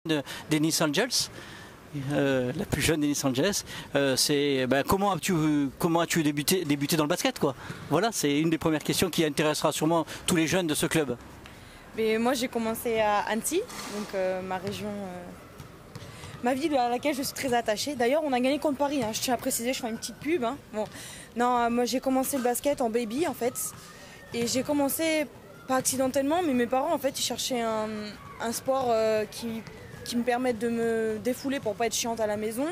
des Nice Angels, la plus jeune des Nice Angels. Comment as-tu débuté dans le basket, quoi? Voilà, c'est une des premières questions qui intéressera sûrement tous les jeunes de ce club. Mais moi j'ai commencé à Annecy, donc ma région, ma ville à laquelle je suis très attachée. D'ailleurs on a gagné contre Paris, hein. Je tiens à préciser, je fais une petite pub. Hein. Bon. Non, moi j'ai commencé le basket en baby en fait. Et j'ai commencé, pas accidentellement, mais mes parents en fait ils cherchaient un sport qui me permette de me défouler pour pas être chiante à la maison.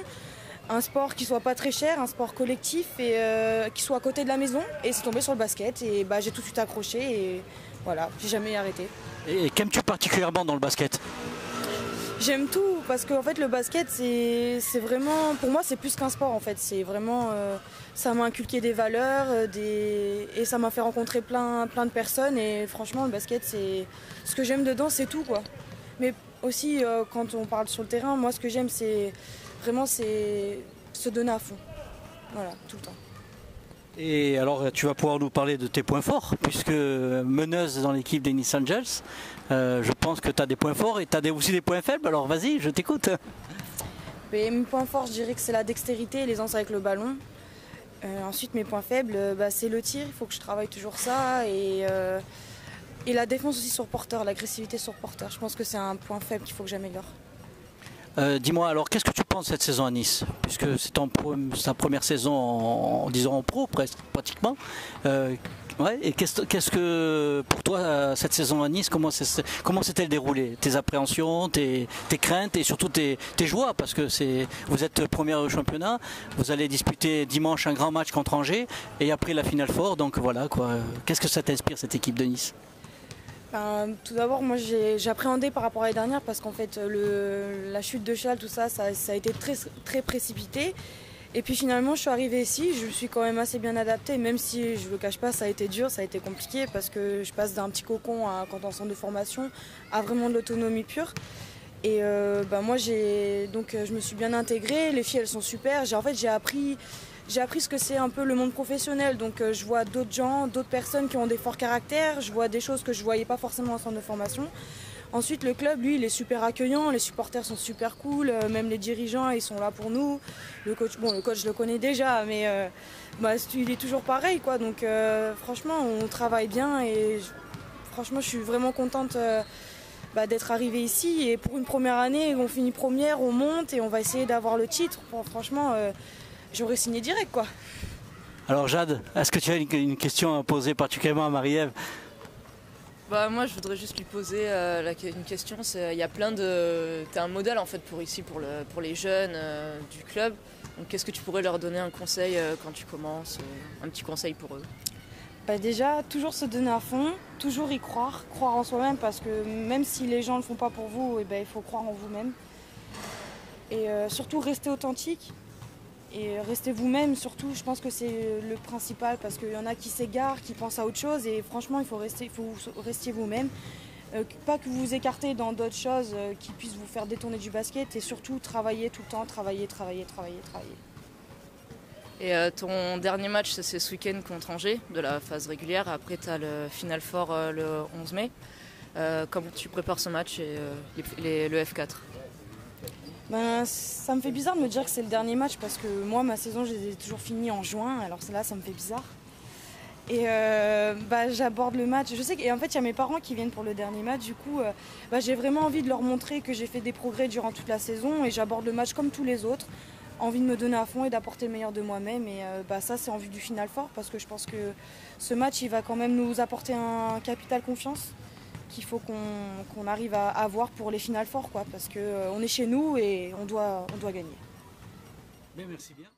Un sport qui soit pas très cher, un sport collectif et qui soit à côté de la maison. Et c'est tombé sur le basket et j'ai tout de suite accroché et voilà, j'ai jamais arrêté. Et qu'aimes-tu particulièrement dans le basket? J'aime tout parce qu'en fait le basket c'est vraiment, pour moi c'est plus qu'un sport en fait, c'est vraiment, ça m'a inculqué des valeurs et ça m'a fait rencontrer plein de personnes et franchement le basket c'est, ce que j'aime dedans c'est tout quoi. Mais aussi quand on parle sur le terrain, moi ce que j'aime c'est vraiment c'est se donner à fond, voilà, tout le temps. Et alors tu vas pouvoir nous parler de tes points forts, puisque meneuse dans l'équipe des Nice Angels, je pense que tu as des points forts et tu as aussi des points faibles, alors vas-y, je t'écoute. Mes points forts, je dirais que c'est la dextérité et l'aisance avec le ballon. Ensuite mes points faibles, c'est le tir, il faut que je travaille toujours ça et la défense aussi sur porteur, l'agressivité sur porteur. Je pense que c'est un point faible qu'il faut que j'améliore. Dis-moi alors, qu'est-ce que tu penses de cette saison à Nice? Puisque c'est sa première saison en pro presque, pratiquement. Ouais, et qu'est-ce que pour toi cette saison à Nice, comment s'est-elle déroulée? Tes appréhensions, tes craintes et surtout tes joies, parce que vous êtes première au championnat, vous allez disputer dimanche un grand match contre Angers et après la Final Four, donc voilà quoi. Qu'est-ce que ça t'inspire cette équipe de Nice? Tout d'abord, moi j'ai appréhendé par rapport à l'année dernière parce qu'en fait la chute de Chal, tout ça, ça a été très précipité. Et puis finalement je suis arrivée ici, je suis quand même assez bien adaptée, même si je ne le cache pas, ça a été dur, ça a été compliqué parce que je passe d'un petit cocon quand on est en centre de formation à vraiment de l'autonomie pure. Et moi je me suis bien intégrée, les filles elles sont super, j'ai appris ce que c'est un peu le monde professionnel, donc je vois d'autres gens, d'autres personnes qui ont des forts caractères, je vois des choses que je ne voyais pas forcément en centre de formation. Ensuite le club, lui, il est super accueillant, les supporters sont super cool, même les dirigeants, ils sont là pour nous. Le coach je le connais déjà, mais il est toujours pareil, quoi. Donc franchement, on travaille bien et franchement, je suis vraiment contente d'être arrivée ici. Et pour une première année, on finit première, on monte et on va essayer d'avoir le titre. Bon, franchement, j'aurais signé direct, quoi. Alors Jade, est-ce que tu as une question à poser particulièrement à Marie-Ève? Moi je voudrais juste lui poser une question. Il y a t'es un modèle en fait pour les jeunes du club. Donc qu'est-ce que tu pourrais leur donner un conseil quand tu commences, un petit conseil pour eux? Déjà, toujours se donner à fond, toujours y croire en soi-même parce que même si les gens ne le font pas pour vous, il faut croire en vous-même. Et surtout rester authentique. Et restez vous-même, surtout, je pense que c'est le principal parce qu'il y en a qui s'égarent, qui pensent à autre chose et franchement, il faut rester vous-même. Pas que vous vous écartez dans d'autres choses qui puissent vous faire détourner du basket et surtout travailler tout le temps, travailler. Et ton dernier match, c'est ce week-end contre Angers, de la phase régulière. Après, tu as le Final Four le 11 mai. Comment tu prépares ce match et le F4? Ça me fait bizarre de me dire que c'est le dernier match parce que moi, ma saison, je les ai toujours finis en juin. Alors là, ça me fait bizarre. Et j'aborde le match. Je sais qu'en fait, il y a mes parents qui viennent pour le dernier match. Du coup, j'ai vraiment envie de leur montrer que j'ai fait des progrès durant toute la saison. Et j'aborde le match comme tous les autres. Envie de me donner à fond et d'apporter le meilleur de moi-même. Et ça, c'est en vue du Final Four parce que je pense que ce match, il va quand même nous apporter un capital confiance qu'il faut qu'on arrive à avoir pour les Final Four, quoi, parce qu'on est chez nous et on doit gagner. Merci bien.